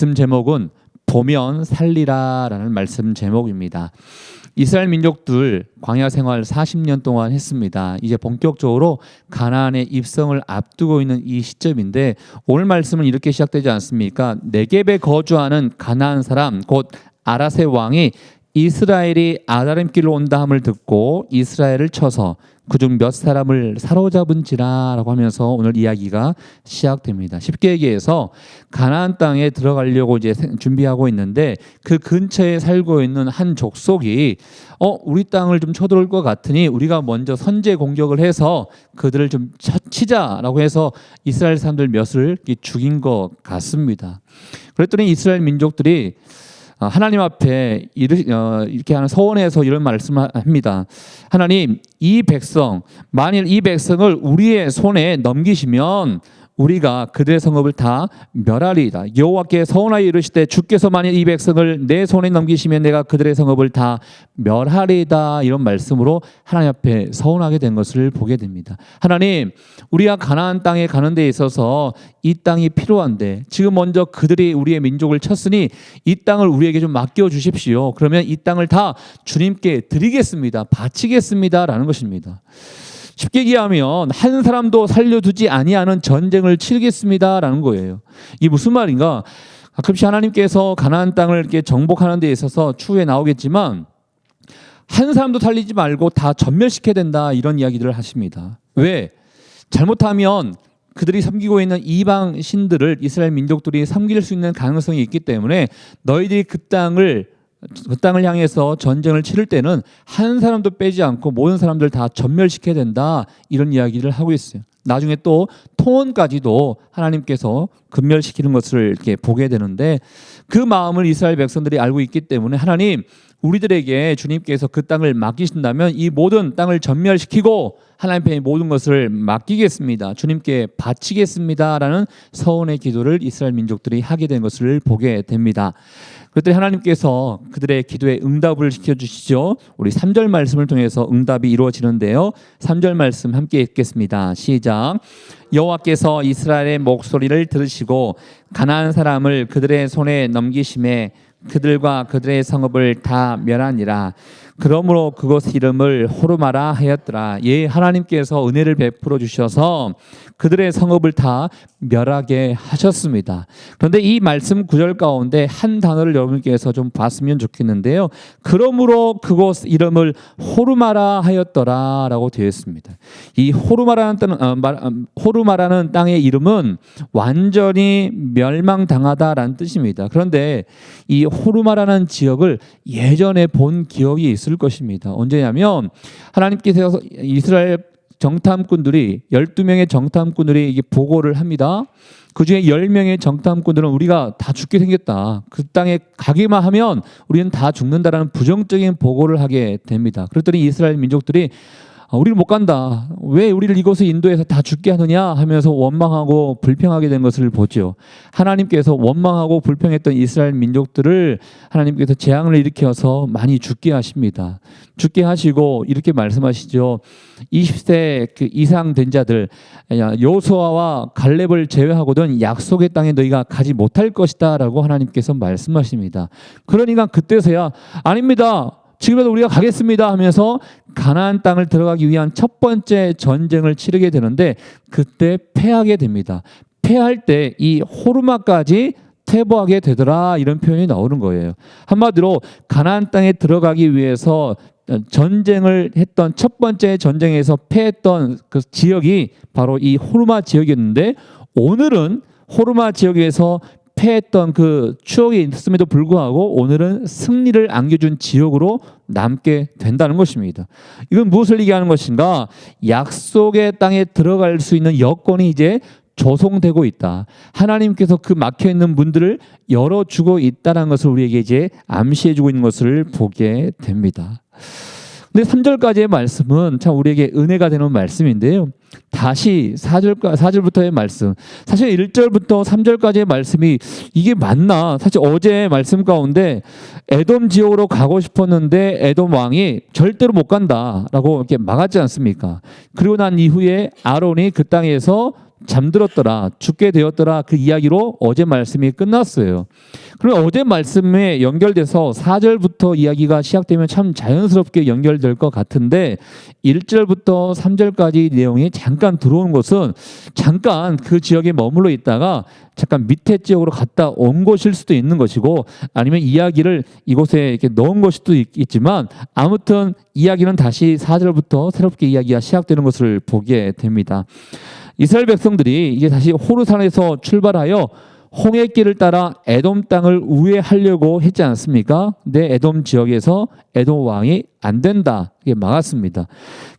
말씀 제목은 보면 살리라라는 말씀 제목입니다. 이스라엘 민족들 광야 생활 40년 동안 했습니다. 이제 본격적으로 가나안의 입성을 앞두고 있는 이 시점인데 오늘 말씀은 이렇게 시작되지 않습니까? 네겝에 거주하는 가나안 사람 곧 아랏의 왕이 이스라엘이 아다림길로 온다 함을 듣고 이스라엘을 쳐서 그중 몇 사람을 사로잡은지라라고 하면서 오늘 이야기가 시작됩니다. 쉽게 얘기해서 가나안 땅에 들어가려고 이제 준비하고 있는데 그 근처에 살고 있는 한 족속이 우리 땅을 좀 쳐들어올 것 같으니 우리가 먼저 선제 공격을 해서 그들을 좀 치자라고 해서 이스라엘 사람들 몇을 죽인 것 같습니다. 그랬더니 이스라엘 민족들이 하나님 앞에 이렇게 하는 서원에서 이런 말씀을 합니다. 하나님, 이 백성, 만일 이 백성을 우리의 손에 넘기시면 우리가 그들의 성읍을 다 멸하리이다. 여호와께 서원하여 이르시되 주께서 만일 이 백성을 내 손에 넘기시면 내가 그들의 성읍을 다 멸하리이다. 이런 말씀으로 하나님 앞에 서원하게 된 것을 보게 됩니다. 하나님, 우리가 가나안 땅에 가는 데 있어서 이 땅이 필요한데 지금 먼저 그들이 우리의 민족을 쳤으니 이 땅을 우리에게 좀 맡겨 주십시오. 그러면 이 땅을 다 주님께 드리겠습니다. 바치겠습니다. 라는 것입니다. 쉽게 얘기하면 한 사람도 살려두지 아니하는 전쟁을 치르겠습니다라는 거예요. 이게 무슨 말인가? 가끔씩 하나님께서 가나안 땅을 이렇게 정복하는 데 있어서 추후에 나오겠지만 한 사람도 살리지 말고 다 전멸시켜야 된다 이런 이야기들을 하십니다. 왜? 잘못하면 그들이 섬기고 있는 이방 신들을 이스라엘 민족들이 섬길 수 있는 가능성이 있기 때문에 너희들이 그 땅을 향해서 전쟁을 치를 때는 한 사람도 빼지 않고 모든 사람들 다 전멸시켜야 된다 이런 이야기를 하고 있어요. 나중에 또 토원까지도 하나님께서 근멸시키는 것을 이렇게 보게 되는데 그 마음을 이스라엘 백성들이 알고 있기 때문에 하나님 우리들에게 주님께서 그 땅을 맡기신다면 이 모든 땅을 전멸시키고 하나님께 모든 것을 맡기겠습니다. 주님께 바치겠습니다라는 서원의 기도를 이스라엘 민족들이 하게 된 것을 보게 됩니다. 그랬더니 하나님께서 그들의 기도에 응답을 시켜주시죠. 우리 3절 말씀을 통해서 응답이 이루어지는데요. 3절 말씀 함께 읽겠습니다. 시작. 여호와께서 이스라엘의 목소리를 들으시고 가나안 사람을 그들의 손에 넘기심에 그들과 그들의 성읍을 다 멸하니라. 그러므로 그곳 이름을 호르마라 하였더라. 예, 하나님께서 은혜를 베풀어 주셔서 그들의 성읍을 다 멸하게 하셨습니다. 그런데 이 말씀 구절 가운데 한 단어를 여러분께서 좀 봤으면 좋겠는데요. 그러므로 그곳 이름을 호르마라 하였더라 라고 되어 있습니다. 이 호르마라는 땅의 이름은 완전히 멸망당하다라는 뜻입니다. 그런데 이 호르마라는 지역을 예전에 본 기억이 있을 것입니다. 언제냐면 하나님께서 이스라엘 정탐꾼들이 12명의 정탐꾼들이 이게 보고를 합니다. 그 중에 10명의 정탐꾼들은 우리가 다 죽게 생겼다. 그 땅에 가기만 하면 우리는 다 죽는다라는 부정적인 보고를 하게 됩니다. 그랬더니 이스라엘 민족들이 우리를 못 간다. 왜 우리를 이곳에 인도해서 다 죽게 하느냐 하면서 원망하고 불평하게 된 것을 보죠. 하나님께서 원망하고 불평했던 이스라엘 민족들을 하나님께서 재앙을 일으켜서 많이 죽게 하십니다. 죽게 하시고 이렇게 말씀하시죠. 20세 그 이상 된 자들 여호수아와 갈렙을 제외하고는 약속의 땅에 너희가 가지 못할 것이다 라고 하나님께서 말씀하십니다. 그러니까 그때서야 아닙니다. 지금이라도 우리가 가겠습니다 하면서 가나안 땅을 들어가기 위한 첫 번째 전쟁을 치르게 되는데 그때 패하게 됩니다. 패할 때 이 호르마까지 퇴보하게 되더라 이런 표현이 나오는 거예요. 한마디로 가나안 땅에 들어가기 위해서 전쟁을 했던 첫 번째 전쟁에서 패했던 그 지역이 바로 이 호르마 지역이었는데 오늘은 호르마 지역에서 패했던 그 추억이 있음에도 불구하고 오늘은 승리를 안겨준 지역으로 남게 된다는 것입니다. 이건 무엇을 얘기하는 것인가? 약속의 땅에 들어갈 수 있는 여건이 이제 조성되고 있다. 하나님께서 그 막혀있는 문들을 열어주고 있다는 것을 우리에게 이제 암시해주고 있는 것을 보게 됩니다. 근데 3절까지의 말씀은 참 우리에게 은혜가 되는 말씀인데요. 다시 4절부터의 말씀. 사실 1절부터 3절까지의 말씀이 이게 맞나? 사실 어제 말씀 가운데 에돔 지역으로 가고 싶었는데 에돔 왕이 절대로 못 간다라고 이렇게 막았지 않습니까? 그리고 난 이후에 아론이 그 땅에서 잠들었더라, 죽게 되었더라, 그 이야기로 어제 말씀이 끝났어요. 그럼 어제 말씀에 연결돼서 4절부터 이야기가 시작되면 참 자연스럽게 연결될 것 같은데 1절부터 3절까지 내용이 잠깐 들어온 것은 잠깐 그 지역에 머물러 있다가 잠깐 밑에 지역으로 갔다 온 것일 수도 있는 것이고, 아니면 이야기를 이곳에 이렇게 넣은 것일 수도 있지만, 아무튼 이야기는 다시 4절부터 새롭게 이야기가 시작되는 것을 보게 됩니다. 이스라엘 백성들이 이제 다시 호르산에서 출발하여 홍해길을 따라 에돔 땅을 우회하려고 했지 않습니까? 근데 에돔 지역에서 에돔 왕이 안 된다, 이게 막았습니다.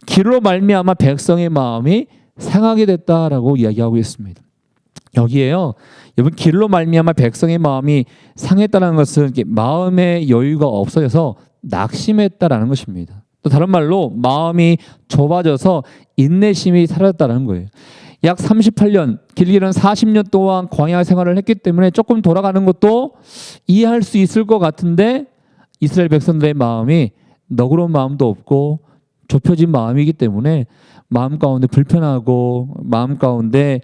길로 말미암아 백성의 마음이 상하게 됐다라고 이야기하고 있습니다. 여기에요, 여러분, 길로 말미암아 백성의 마음이 상했다는 것은 마음의 여유가 없어져서 낙심했다라는 것입니다. 또 다른 말로 마음이 좁아져서 인내심이 사라졌다는 거예요. 약 38년, 길게는 40년 동안 광야 생활을 했기 때문에 조금 돌아가는 것도 이해할 수 있을 것 같은데, 이스라엘 백성들의 마음이 너그러운 마음도 없고 좁혀진 마음이기 때문에 마음 가운데 불편하고 마음 가운데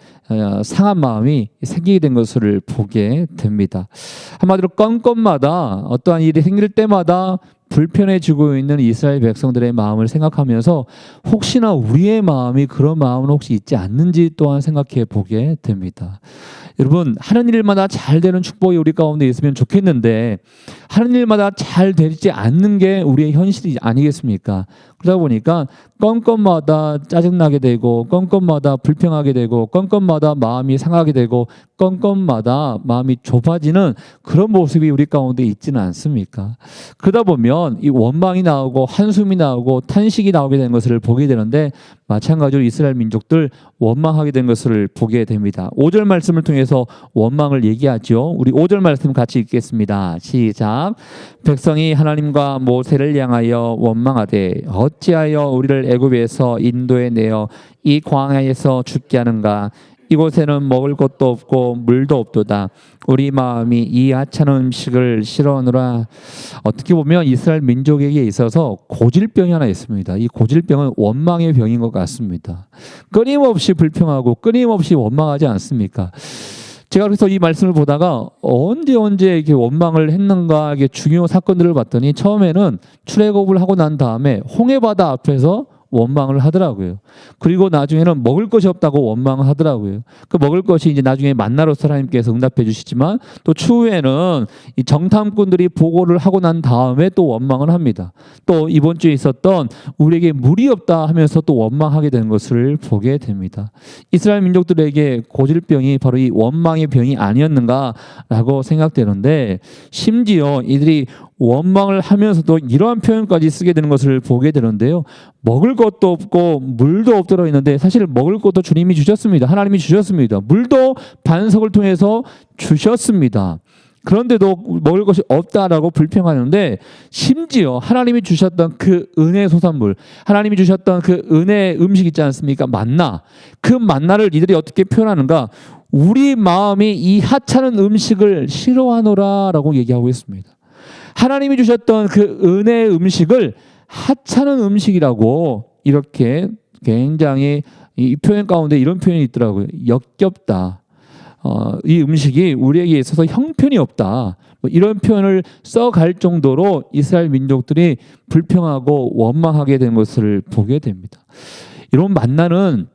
상한 마음이 생기게 된 것을 보게 됩니다. 한마디로 건건마다 어떠한 일이 생길 때마다 불편해지고 있는 이스라엘 백성들의 마음을 생각하면서 혹시나 우리의 마음이 그런 마음은 혹시 있지 않는지 또한 생각해 보게 됩니다. 여러분, 하는 일마다 잘 되는 축복이 우리 가운데 있으면 좋겠는데 하는 일마다 잘 되지 않는 게 우리의 현실이 아니겠습니까? 그러다 보니까 건건마다 짜증나게 되고 건건마다 불평하게 되고 건건마다 마음이 상하게 되고 건건마다 마음이 좁아지는 그런 모습이 우리 가운데 있지는 않습니까? 그러다 보면 이 원망이 나오고 한숨이 나오고 탄식이 나오게 되는 것을 보게 되는데, 마찬가지로 이스라엘 민족들 원망하게 된 것을 보게 됩니다. 5절 말씀을 통해서 원망을 얘기하죠. 우리 5절 말씀 같이 읽겠습니다. 시작. 백성이 하나님과 모세를 향하여 원망하되 어찌하여 우리를 애굽에서 인도해 내어 이 광야에서 죽게 하는가? 이곳에는 먹을 것도 없고 물도 없도다. 우리 마음이 이 하찮은 음식을 싫어하노라. 어떻게 보면 이스라엘 민족에게 있어서 고질병이 하나 있습니다. 이 고질병은 원망의 병인 것 같습니다. 끊임없이 불평하고 끊임없이 원망하지 않습니까? 제가 그래서 이 말씀을 보다가 언제 이렇게 원망을 했는가, 이게 중요한 사건들을 봤더니 처음에는 출애굽을 하고 난 다음에 홍해바다 앞에서 원망을 하더라고요. 그리고 나중에는 먹을 것이 없다고 원망을 하더라고요. 그 먹을 것이 이제 나중에 만나로서 하나님께서 응답해 주시지만, 또 추후에는 이 정탐꾼들이 보고를 하고 난 다음에 또 원망을 합니다. 또 이번 주에 있었던 우리에게 물이 없다 하면서 또 원망하게 되는 것을 보게 됩니다. 이스라엘 민족들에게 고질병이 바로 이 원망의 병이 아니었는가라고 생각되는데, 심지어 이들이 원망을 하면서도 이러한 표현까지 쓰게 되는 것을 보게 되는데요. 먹을 것도 없고 물도 없더라 했는데 사실 먹을 것도 주님이 주셨습니다. 하나님이 주셨습니다. 물도 반석을 통해서 주셨습니다. 그런데도 먹을 것이 없다라고 불평하는데, 심지어 하나님이 주셨던 그 은혜 소산물, 하나님이 주셨던 그 은혜 음식 있지 않습니까? 만나. 그 만나를 이들이 어떻게 표현하는가? 우리 마음이 이 하찮은 음식을 싫어하노라라고 얘기하고 있습니다. 하나님이 주셨던 그 은혜의 음식을 하찮은 음식이라고, 이렇게 굉장히 이 표현 가운데 이런 표현이 있더라고요. 역겹다. 이 음식이 우리에게 있어서 형편이 없다. 뭐 이런 표현을 써갈 정도로 이스라엘 민족들이 불평하고 원망하게 된 것을 보게 됩니다. 이런 만나는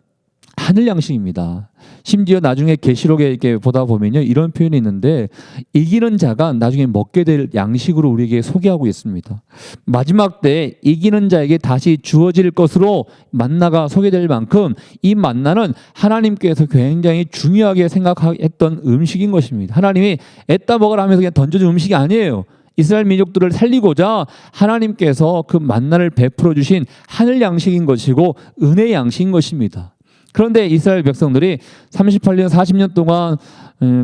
하늘 양식입니다. 심지어 나중에 계시록에 이렇게 보다 보면요, 이런 표현이 있는데 이기는 자가 나중에 먹게 될 양식으로 우리에게 소개하고 있습니다. 마지막 때 이기는 자에게 다시 주어질 것으로 만나가 소개될 만큼 이 만나는 하나님께서 굉장히 중요하게 생각했던 음식인 것입니다. 하나님이 애따 먹으라 하면서 그냥 던져준 음식이 아니에요. 이스라엘 민족들을 살리고자 하나님께서 그 만나를 베풀어 주신 하늘 양식인 것이고 은혜 양식인 것입니다. 그런데 이스라엘 백성들이 38년, 40년 동안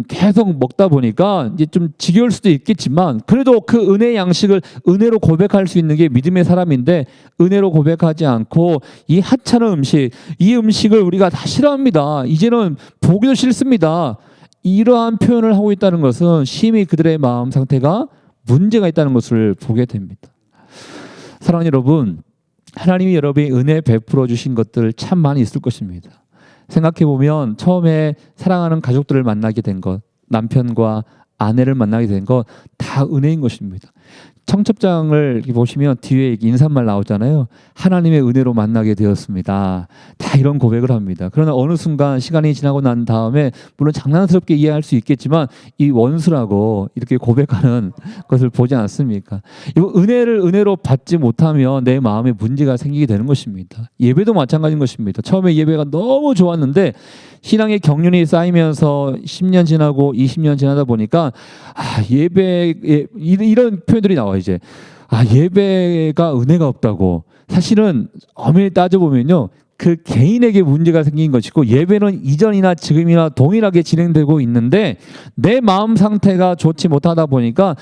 계속 먹다 보니까 이제 좀 지겨울 수도 있겠지만, 그래도 그 은혜 양식을 은혜로 고백할 수 있는 게 믿음의 사람인데 은혜로 고백하지 않고 이 하찮은 음식, 이 음식을 우리가 다 싫어합니다. 이제는 보기도 싫습니다. 이러한 표현을 하고 있다는 것은 심히 그들의 마음 상태가 문제가 있다는 것을 보게 됩니다. 사랑하는 여러분, 하나님이 여러분의 은혜 베풀어 주신 것들 참 많이 있을 것입니다. 생각해 보면 처음에 사랑하는 가족들을 만나게 된 것, 남편과 아내를 만나게 된 것 다 은혜인 것입니다. 청첩장을 이렇게 보시면 뒤에 인사말 나오잖아요. 하나님의 은혜로 만나게 되었습니다. 다 이런 고백을 합니다. 그러나 어느 순간 시간이 지나고 난 다음에 물론 장난스럽게 이해할 수 있겠지만 이 원수라고 이렇게 고백하는 것을 보지 않습니까? 이 은혜를 은혜로 받지 못하면 내 마음에 문제가 생기게 되는 것입니다. 예배도 마찬가지인 것입니다. 처음에 예배가 너무 좋았는데 신앙의 경륜이 쌓이면서 10년 지나고 20년 지나다 보니까 예배에 이런 표현들이 나와요. 이제 예배가 은혜가 없다고. 사실은 엄밀히 따져보면요, 그 개인에게 문제가 생긴 것이고 예배는 이전이나 지금이나 동일하게 진행되고 있는데 내 마음 상태가 좋지 못하다 보니까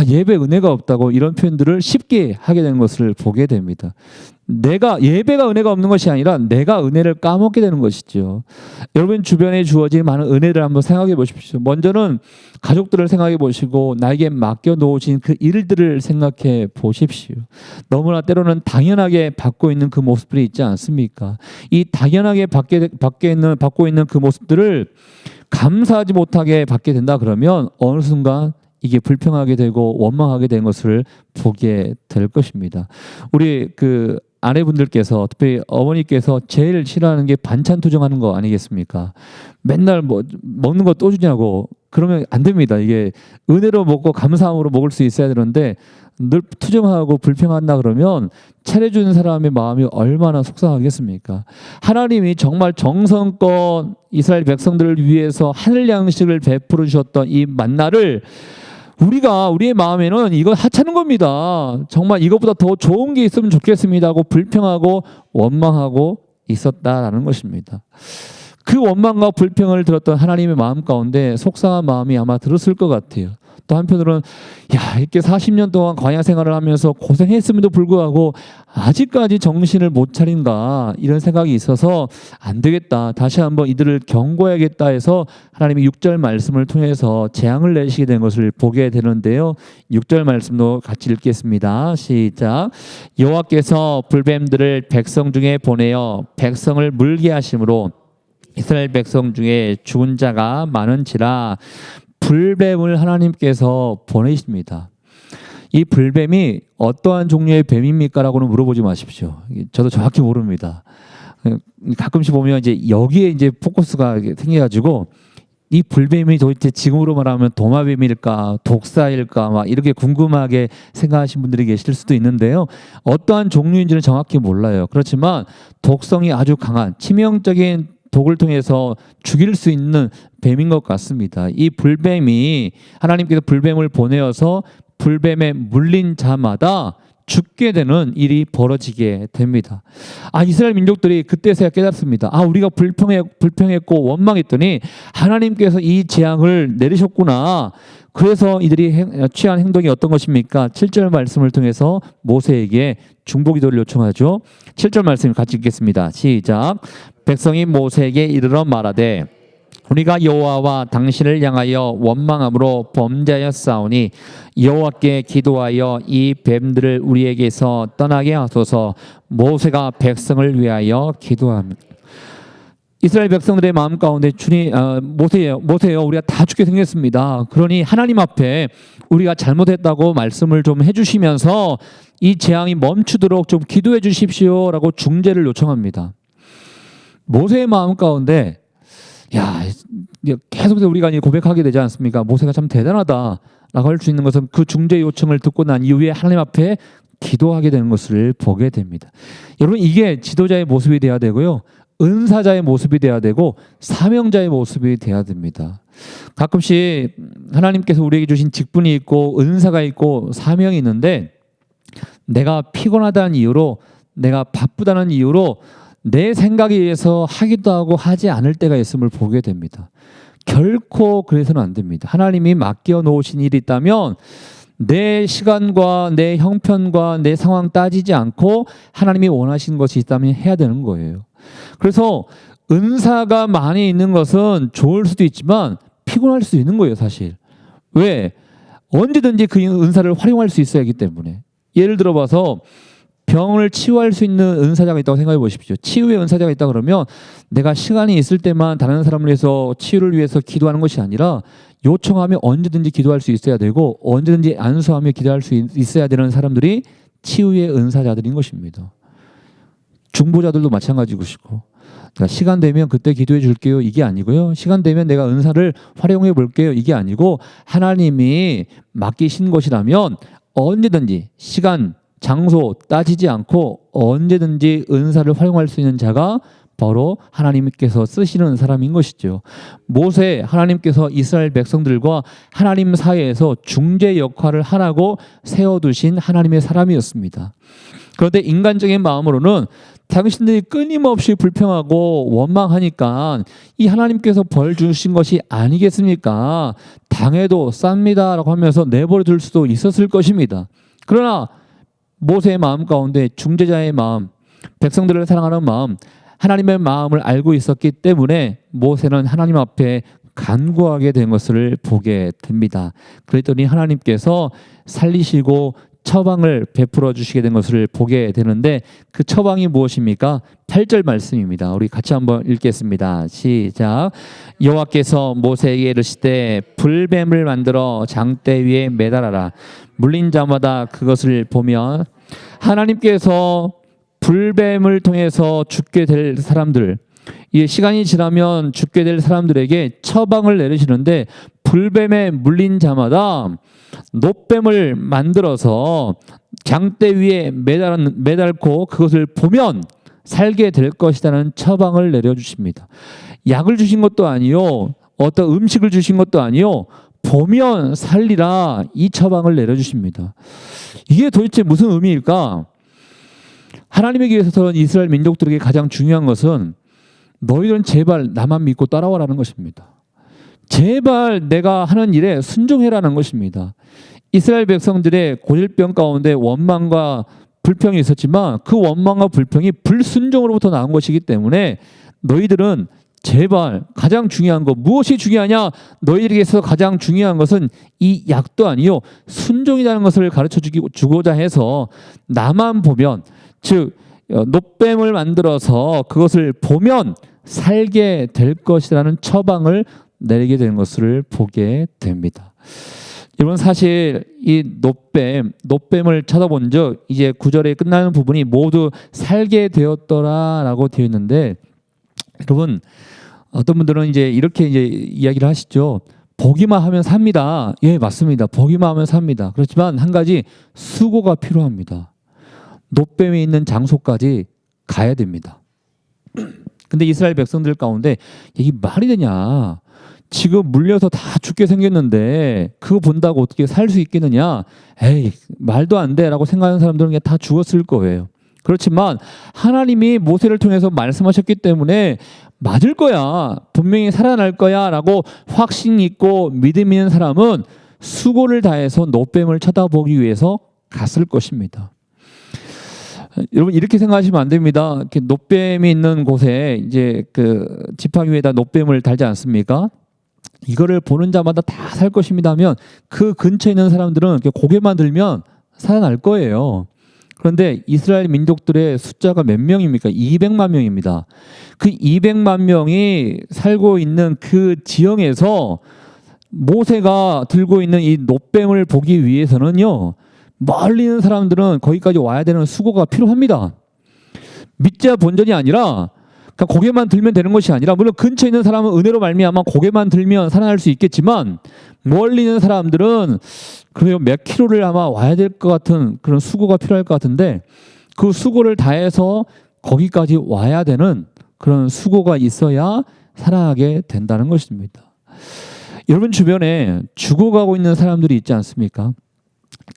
예배 은혜가 없다고 이런 표현들을 쉽게 하게 되는 것을 보게 됩니다. 예배가 은혜가 없는 것이 아니라 내가 은혜를 까먹게 되는 것이죠. 여러분 주변에 주어진 많은 은혜를 한번 생각해 보십시오. 먼저는 가족들을 생각해 보시고 나에게 맡겨 놓으신 그 일들을 생각해 보십시오. 너무나 때로는 당연하게 받고 있는 그 모습들이 있지 않습니까? 이 당연하게 받고 있는 그 모습들을 감사하지 못하게 받게 된다 그러면 어느 순간 이게 불평하게 되고 원망하게 된 것을 보게 될 것입니다. 우리 그 아내분들께서 특히 어머니께서 제일 싫어하는 게 반찬 투정하는 거 아니겠습니까? 맨날 먹는 거 또 주냐고. 그러면 안 됩니다. 이게 은혜로 먹고 감사함으로 먹을 수 있어야 되는데 늘 투정하고 불평한다 그러면 차려주는 사람의 마음이 얼마나 속상하겠습니까? 하나님이 정말 정성껏 이스라엘 백성들을 위해서 하늘 양식을 베풀어 주셨던 이 만나를 우리의 마음에는 이거 하찮은 겁니다. 정말 이것보다 더 좋은 게 있으면 좋겠습니다 하고 불평하고 원망하고 있었다라는 것입니다. 그 원망과 불평을 들었던 하나님의 마음 가운데 속상한 마음이 아마 들었을 것 같아요. 또 한편으로는 이렇게 40년 동안 광야 생활을 하면서 고생했음에도 불구하고 아직까지 정신을 못 차린가 이런 생각이 있어서 안 되겠다. 다시 한번 이들을 경고해야겠다 해서 하나님이 6절 말씀을 통해서 재앙을 내시게 된 것을 보게 되는데요. 6절 말씀도 같이 읽겠습니다. 시작. 여호와께서 불뱀들을 백성 중에 보내어 백성을 물게 하심으로 이스라엘 백성 중에 죽은 자가 많은지라. 불뱀을 하나님께서 보내십니다. 이 불뱀이 어떠한 종류의 뱀입니까? 라고는 물어보지 마십시오. 저도 정확히 모릅니다. 가끔씩 보면 이제 여기에 이제 포커스가 생겨가지고 이 불뱀이 도대체 지금으로 말하면 도마뱀일까 독사일까 막 이렇게 궁금하게 생각하시는 분들이 계실 수도 있는데요. 어떠한 종류인지는 정확히 몰라요. 그렇지만 독성이 아주 강한 치명적인 독을 통해서 죽일 수 있는 뱀인 것 같습니다. 이 불뱀이 하나님께서 불뱀을 보내어서 불뱀에 물린 자마다 죽게 되는 일이 벌어지게 됩니다. 이스라엘 민족들이 그때서야 깨닫습니다. 우리가 불평했고 원망했더니 하나님께서 이 재앙을 내리셨구나. 그래서 이들이 취한 행동이 어떤 것입니까? 7절 말씀을 통해서 모세에게 중보기도를 요청하죠. 7절 말씀 같이 읽겠습니다. 시작. 백성이 모세에게 이르러 말하되 우리가 여호와와 당신을 향하여 원망함으로 범죄하였사오니 여호와께 기도하여 이 뱀들을 우리에게서 떠나게 하소서. 모세가 백성을 위하여 기도합니다. 이스라엘 백성들의 마음 가운데 모세요 우리가 다 죽게 생겼습니다. 그러니 하나님 앞에 우리가 잘못했다고 말씀을 좀 해주시면서 이 재앙이 멈추도록 좀 기도해 주십시오라고 중재를 요청합니다. 모세의 마음 가운데 계속해서 우리가 고백하게 되지 않습니까? 모세가 참 대단하다라고 할 수 있는 것은 그 중재 요청을 듣고 난 이후에 하나님 앞에 기도하게 되는 것을 보게 됩니다. 여러분 이게 지도자의 모습이 되어야 되고요. 은사자의 모습이 되어야 되고 사명자의 모습이 되어야 됩니다. 가끔씩 하나님께서 우리에게 주신 직분이 있고 은사가 있고 사명이 있는데 내가 피곤하다는 이유로 내가 바쁘다는 이유로 내 생각에 의해서 하기도 하고 하지 않을 때가 있음을 보게 됩니다. 결코 그래서는 안 됩니다. 하나님이 맡겨 놓으신 일이 있다면 내 시간과 내 형편과 내 상황 따지지 않고 하나님이 원하시는 것이 있다면 해야 되는 거예요. 그래서 은사가 많이 있는 것은 좋을 수도 있지만 피곤할 수도 있는 거예요, 사실. 왜? 언제든지 그 은사를 활용할 수 있어야 하기 때문에. 예를 들어봐서 병을 치유할 수 있는 은사자가 있다고 생각해 보십시오. 치유의 은사자가 있다 그러면 내가 시간이 있을 때만 다른 사람을 위해서 치유를 위해서 기도하는 것이 아니라 요청하면 언제든지 기도할 수 있어야 되고 언제든지 안수하며 기도할 수 있어야 되는 사람들이 치유의 은사자들인 것입니다. 중보자들도 마찬가지고 그러니까 시간 되면 그때 기도해 줄게요 이게 아니고요. 시간 되면 내가 은사를 활용해 볼게요 이게 아니고 하나님이 맡기신 것이라면 언제든지 시간 장소 따지지 않고 언제든지 은사를 활용할 수 있는 자가 바로 하나님께서 쓰시는 사람인 것이죠. 모세 하나님께서 이스라엘 백성들과 하나님 사이에서 중재 역할을 하라고 세워두신 하나님의 사람이었습니다. 그런데 인간적인 마음으로는 당신들이 끊임없이 불평하고 원망하니까 이 하나님께서 벌 주신 것이 아니겠습니까? 당해도 쌉니다라고 하면서 내버려 둘 수도 있었을 것입니다. 그러나 모세의 마음 가운데 중재자의 마음, 백성들을 사랑하는 마음, 하나님의 마음을 알고 있었기 때문에 모세는 하나님 앞에 간구하게 된 것을 보게 됩니다. 그랬더니 하나님께서 살리시고 처방을 베풀어 주시게 된 것을 보게 되는데 그 처방이 무엇입니까? 8절 말씀입니다. 우리 같이 한번 읽겠습니다. 시작. 여호와께서 모세에게 이르시되 불뱀을 만들어 장대 위에 매달아라. 물린 자마다 그것을 보면 하나님께서 불뱀을 통해서 죽게 될 사람들, 이 시간이 지나면 죽게 될 사람들에게 처방을 내리시는데 불뱀에 물린 자마다 놋뱀을 만들어서 장대 위에 매달고 그것을 보면 살게 될 것이라는 처방을 내려주십니다. 약을 주신 것도 아니요, 어떤 음식을 주신 것도 아니요, 보면 살리라 이 처방을 내려주십니다. 이게 도대체 무슨 의미일까? 하나님에게 있어서는 이스라엘 민족들에게 가장 중요한 것은 너희들은 제발 나만 믿고 따라와라는 것입니다. 제발 내가 하는 일에 순종해라는 것입니다. 이스라엘 백성들의 고질병 가운데 원망과 불평이 있었지만 그 원망과 불평이 불순종으로부터 나온 것이기 때문에 너희들은 제발 가장 중요한 것 무엇이 중요하냐? 너희들에게 있어서 가장 중요한 것은 이 약도 아니요 순종이라는 것을 가르쳐 주고자 해서 나만 보면 즉 놋뱀을 만들어서 그것을 보면 살게 될 것이라는 처방을 내리게 되는 것을 보게 됩니다. 여러분 사실 이 놋뱀을 쳐다본 적 이제 9절에 끝나는 부분이 모두 살게 되었더라라고 되어 있는데 여러분 어떤 분들은 이제 이렇게 이제 이야기를 하시죠. 보기만 하면 삽니다. 예, 맞습니다. 보기만 하면 삽니다. 그렇지만 한 가지 수고가 필요합니다. 놋뱀이 있는 장소까지 가야 됩니다. 근데 이스라엘 백성들 가운데 이게 말이 되냐? 지금 물려서 다 죽게 생겼는데 그거 본다고 어떻게 살 수 있겠느냐? 에이, 말도 안 돼라고 생각하는 사람들은 그냥 다 죽었을 거예요. 그렇지만 하나님이 모세를 통해서 말씀하셨기 때문에 맞을 거야. 분명히 살아날 거야 라고 확신 있고 믿음 있는 사람은 수고를 다해서 놋뱀을 쳐다보기 위해서 갔을 것입니다. 여러분 이렇게 생각하시면 안 됩니다. 이렇게 놋뱀이 있는 곳에 이제 그 지팡이 위에다 놋뱀을 달지 않습니까? 이거를 보는 자마다 다 살 것입니다면 그 근처에 있는 사람들은 이렇게 고개만 들면 살아날 거예요. 그런데 이스라엘 민족들의 숫자가 몇 명입니까? 200만 명입니다. 그 200만 명이 살고 있는 그 지형에서 모세가 들고 있는 이 놋뱀을 보기 위해서는요. 멀리 있는 사람들은 거기까지 와야 되는 수고가 필요합니다. 믿자 본전이 아니라 그러니까 고개만 들면 되는 것이 아니라 물론 근처에 있는 사람은 은혜로 말미암아 고개만 들면 살아날 수 있겠지만 멀리 있는 사람들은 그래요 몇 킬로를 아마 와야 될 것 같은 그런 수고가 필요할 것 같은데 그 수고를 다해서 거기까지 와야 되는 그런 수고가 있어야 살아가게 된다는 것입니다. 여러분 주변에 죽어가고 있는 사람들이 있지 않습니까?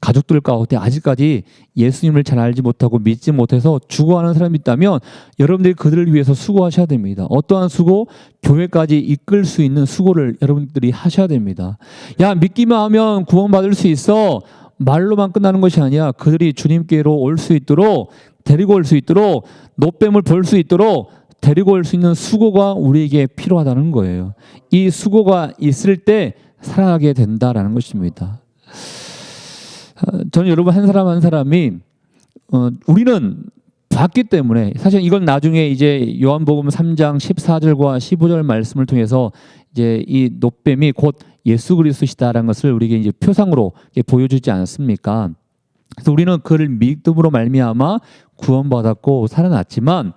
가족들 가운데 아직까지 예수님을 잘 알지 못하고 믿지 못해서 죽어가는 사람이 있다면 여러분들이 그들을 위해서 수고하셔야 됩니다. 어떠한 수고? 교회까지 이끌 수 있는 수고를 여러분들이 하셔야 됩니다. 야 믿기만 하면 구원받을 수 있어. 말로만 끝나는 것이 아니야. 그들이 주님께로 올 수 있도록 데리고 올 수 있도록 놋뱀을 볼 수 있도록 데리고 올 수 있는 수고가 우리에게 필요하다는 거예요. 이 수고가 있을 때 살아가게 된다라는 것입니다. 저는 여러분 한 사람 한 사람이 우리는 봤기 때문에 사실 이건 나중에 이제 요한복음 3장 14절과 15절 말씀을 통해서 이제 이 놋뱀이 곧 예수 그리스도시다라는 것을 우리에게 이제 표상으로 보여주지 않습니까? 그래서 우리는 그를 믿음으로 말미암아 구원받았고 살아났지만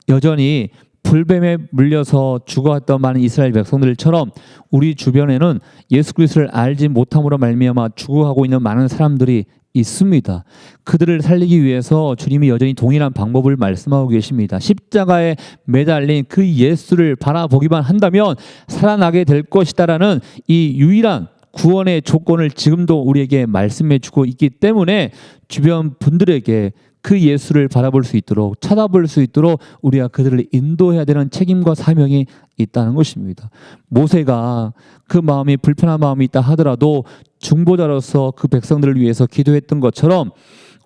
여전히 불뱀에 물려서 죽어왔던 많은 이스라엘 백성들처럼 우리 주변에는 예수 그리스도를 알지 못함으로 말미암아 죽어가고 있는 많은 사람들이 있습니다. 그들을 살리기 위해서 주님이 여전히 동일한 방법을 말씀하고 계십니다. 십자가에 매달린 그 예수를 바라보기만 한다면 살아나게 될 것이다라는 이 유일한 구원의 조건을 지금도 우리에게 말씀해 주고 있기 때문에 주변 분들에게 그 예수를 바라볼 수 있도록 찾아볼 수 있도록 우리가 그들을 인도해야 되는 책임과 사명이 있다는 것입니다. 모세가 그 마음이 불편한 마음이 있다 하더라도 중보자로서 그 백성들을 위해서 기도했던 것처럼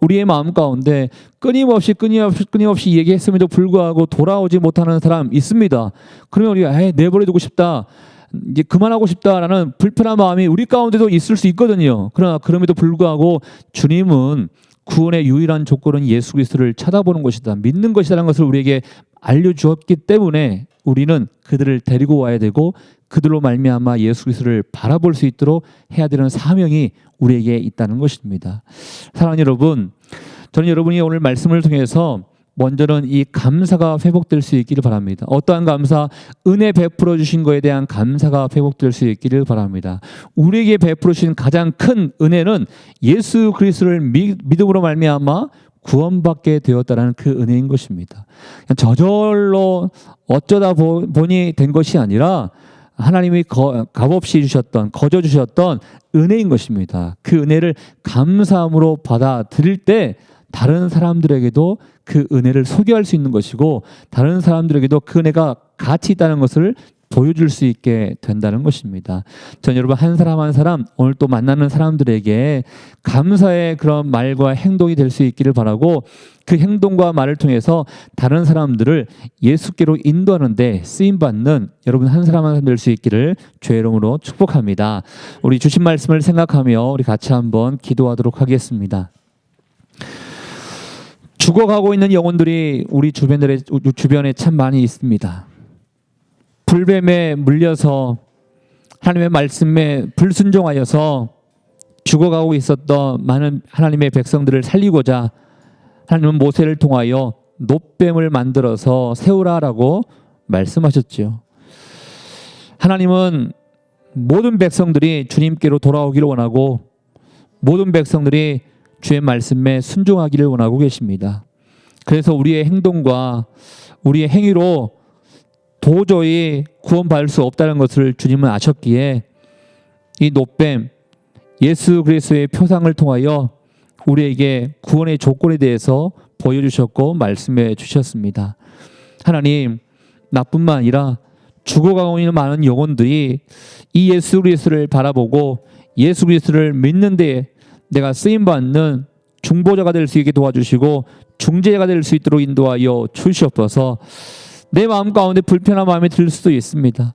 우리의 마음 가운데 끊임없이 얘기했음에도 불구하고 돌아오지 못하는 사람 있습니다. 그러면 우리가 내버려두고 싶다, 이제 그만하고 싶다라는 불편한 마음이 우리 가운데도 있을 수 있거든요. 그러나 그럼에도 불구하고 주님은 구원의 유일한 조건은 예수 그리스도를 쳐다보는 것이다, 믿는 것이라는 것을 우리에게 알려주었기 때문에 우리는 그들을 데리고 와야 되고 그들로 말미암아 예수 그리스도를 바라볼 수 있도록 해야 되는 사명이 우리에게 있다는 것입니다. 사랑하는 여러분, 저는 여러분이 오늘 말씀을 통해서 먼저는 이 감사가 회복될 수 있기를 바랍니다. 어떠한 감사? 은혜 베풀어 주신 것에 대한 감사가 회복될 수 있기를 바랍니다. 우리에게 베풀어 주신 가장 큰 은혜는 예수 그리스도를 믿음으로 말미암아 구원받게 되었다는 그 은혜인 것입니다. 저절로 어쩌다 보니 된 것이 아니라 하나님이 값없이 주셨던, 거저 주셨던 은혜인 것입니다. 그 은혜를 감사함으로 받아들일 때 다른 사람들에게도 그 은혜를 소개할 수 있는 것이고 다른 사람들에게도 그 은혜가 가치 있다는 것을 보여줄 수 있게 된다는 것입니다. 전 여러분 한 사람 한 사람 오늘 또 만나는 사람들에게 감사의 그런 말과 행동이 될 수 있기를 바라고 그 행동과 말을 통해서 다른 사람들을 예수께로 인도하는 데 쓰임받는 여러분 한 사람 한 사람 될 수 있기를 주의 이름으로 축복합니다. 우리 주신 말씀을 생각하며 우리 같이 한번 기도하도록 하겠습니다. 죽어가고 있는 영혼들이 우리 주변에 참 많이 있습니다. 불뱀에 물려서 하나님의 말씀에 불순종하여서 죽어가고 있었던 많은 하나님의 백성들을 살리고자 하나님은 모세를 통하여 놋뱀을 만들어서 세우라라고 말씀하셨죠. 하나님은 모든 백성들이 주님께로 돌아오기를 원하고 모든 백성들이 주의 말씀에 순종하기를 원하고 계십니다. 그래서 우리의 행동과 우리의 행위로 도저히 구원받을 수 없다는 것을 주님은 아셨기에 이 놋뱀 예수 그리스도의 표상을 통하여 우리에게 구원의 조건에 대해서 보여주셨고 말씀해 주셨습니다. 하나님, 나뿐만 아니라 죽어가고 있는 많은 영혼들이 이 예수 그리스도를 바라보고 예수 그리스도를 믿는 데 내가 쓰임받는 중보자가 될 수 있게 도와주시고 중재자가 될 수 있도록 인도하여 주시옵소서. 내 마음 가운데 불편한 마음이 들 수도 있습니다.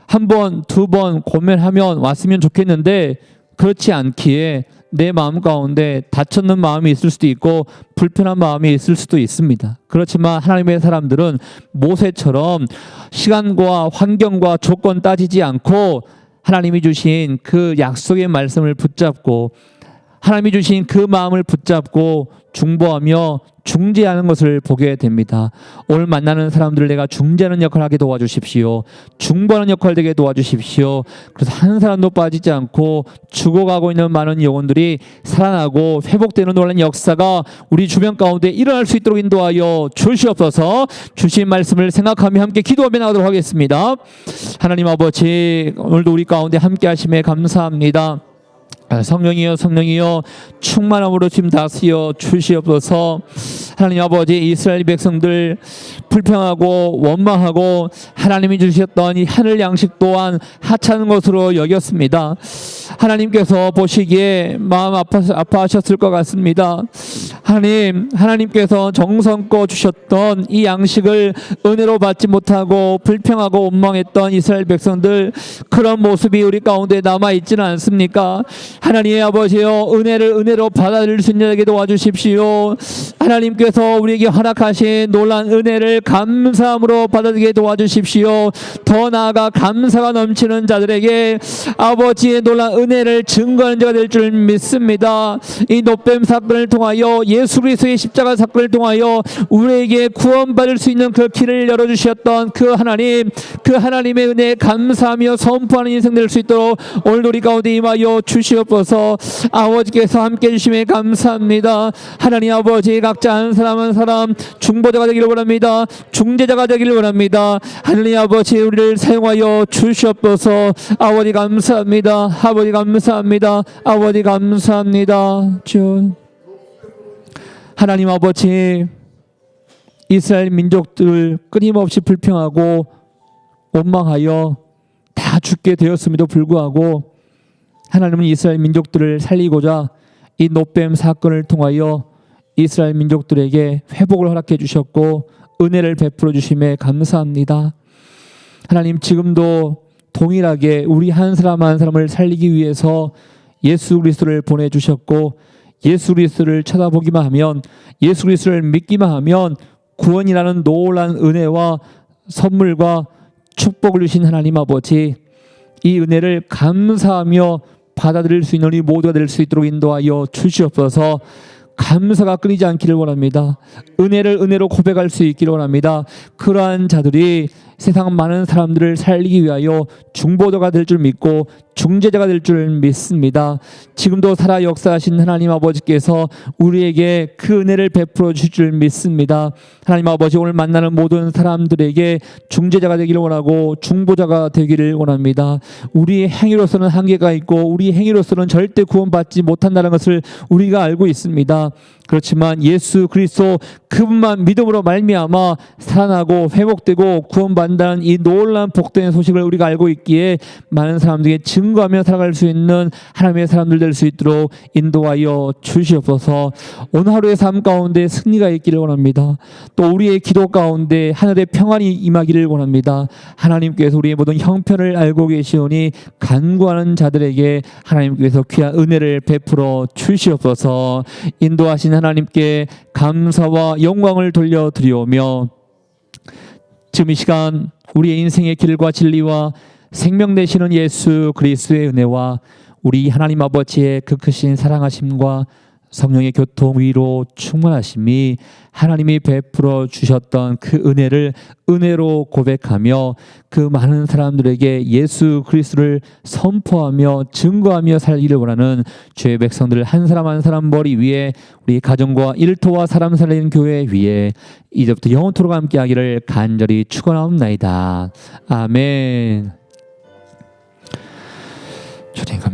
한 번, 두 번 고민하면 왔으면 좋겠는데 그렇지 않기에 내 마음 가운데 다쳤는 마음이 있을 수도 있고 불편한 마음이 있을 수도 있습니다. 그렇지만 하나님의 사람들은 모세처럼 시간과 환경과 조건 따지지 않고 하나님이 주신 그 약속의 말씀을 붙잡고 하나님이 주신 그 마음을 붙잡고 중보하며 중재하는 것을 보게 됩니다. 오늘 만나는 사람들을 내가 중재하는 역할을 하게 도와주십시오. 중보하는 역할 되게 도와주십시오. 그래서 한 사람도 빠지지 않고 죽어가고 있는 많은 영혼들이 살아나고 회복되는 놀라운 역사가 우리 주변 가운데 일어날 수 있도록 인도하여 주시옵소서. 주신 말씀을 생각하며 함께 기도하며 나가도록 하겠습니다. 하나님 아버지, 오늘도 우리 가운데 함께 하심에 감사합니다. 성령이여 성령이여 충만함으로 지금 다스려 주시옵소서. 하나님 아버지, 이스라엘 백성들 불평하고 원망하고 하나님이 주셨던 이 하늘 양식 또한 하찮은 것으로 여겼습니다. 하나님께서 보시기에 마음 아파하셨을 것 같습니다. 하나님께서 정성껏 주셨던 이 양식을 은혜로 받지 못하고 불평하고 원망했던 이스라엘 백성들, 그런 모습이 우리 가운데 남아있지는 않습니까? 하나님의 아버지여, 은혜를 은혜로 받아들일 수 있는 자에게 도와주십시오. 하나님께서 우리에게 허락하신 놀란 은혜를 감사함으로 받아들이게 도와주십시오. 더 나아가 감사가 넘치는 자들에게 아버지의 놀란 은혜를 증거하는 자가 될 줄 믿습니다. 이 노뱀 사건을 통하여, 예수 그리스도의 십자가 사건을 통하여 우리에게 구원받을 수 있는 그 길을 열어주셨던 그 하나님의 은혜에 감사하며 선포하는 인생 될 수 있도록 오늘도 우리 가운데 임하여 주시옵소서. 아버지께서 함께 해주심에 감사합니다. 하나님 아버지, 각자 한 사람 한 사람 중보자가 되기를 원합니다. 중재자가 되기를 원합니다. 하나님 아버지, 우리를 사용하여 주시옵소서. 아버지 감사합니다. 아버지 감사합니다. 아버지 감사합니다. 주 하나님 아버지, 이스라엘 민족들 끊임없이 불평하고 원망하여 다 죽게 되었음에도 불구하고 하나님은 이스라엘 민족들을 살리고자 이 노뱀 사건을 통하여 이스라엘 민족들에게 회복을 허락해 주셨고 은혜를 베풀어 주심에 감사합니다. 하나님, 지금도 동일하게 우리 한 사람 한 사람을 살리기 위해서 예수 그리스도를 보내주셨고, 예수 그리스도를 쳐다보기만 하면, 예수 그리스도를 믿기만 하면 구원이라는 놀라운 은혜와 선물과 축복을 주신 하나님 아버지, 이 은혜를 감사하며 받아들일 수 있는 우리 모두가 될 수 있도록 인도하여 주시옵소서. 감사가 끊이지 않기를 원합니다. 은혜를 은혜로 고백할 수 있기를 원합니다. 그러한 자들이 세상 많은 사람들을 살리기 위하여 중보자가 될 줄 믿고 중재자가 될 줄 믿습니다. 지금도 살아 역사하신 하나님 아버지께서 우리에게 그 은혜를 베풀어 주실 줄 믿습니다. 하나님 아버지, 오늘 만나는 모든 사람들에게 중재자가 되기를 원하고 중보자가 되기를 원합니다. 우리의 행위로서는 한계가 있고 우리 행위로서는 절대 구원받지 못한다는 것을 우리가 알고 있습니다. 그렇지만 예수 그리스도 그분만 믿음으로 말미암아 살아나고 회복되고 구원받는다는 이 놀라운 복된 소식을 우리가 알고 있기에 많은 사람들에게 증거하며 살아갈 수 있는 하나님의 사람들 될 수 있도록 인도하여 주시옵소서. 오늘 하루의 삶 가운데 승리가 있기를 원합니다. 또 우리의 기도 가운데 하늘의 평안이 임하기를 원합니다. 하나님께서 우리의 모든 형편을 알고 계시오니 간구하는 자들에게 하나님께서 귀한 은혜를 베풀어 주시옵소서. 인도하신 하나님께 감사와 영광을 돌려드리오며, 지금 이 시간 우리의 인생의 길과 진리와 생명 되시는 예수 그리스도의 은혜와 우리 하나님 아버지의 그 크신 사랑하심과 성령의 교통 위로 충만하심이 하나님이 베풀어 주셨던 그 은혜를 은혜로 고백하며 그 많은 사람들에게 예수 그리스도를 선포하며 증거하며 살기를 원하는 주의 백성들 한 사람 한 사람 머리 위에, 우리 가정과 일터와 사람 살리는 교회 위에 이제부터 영원토록 함께하기를 간절히 축원하옵나이다. 아멘. 주님 감사합니다.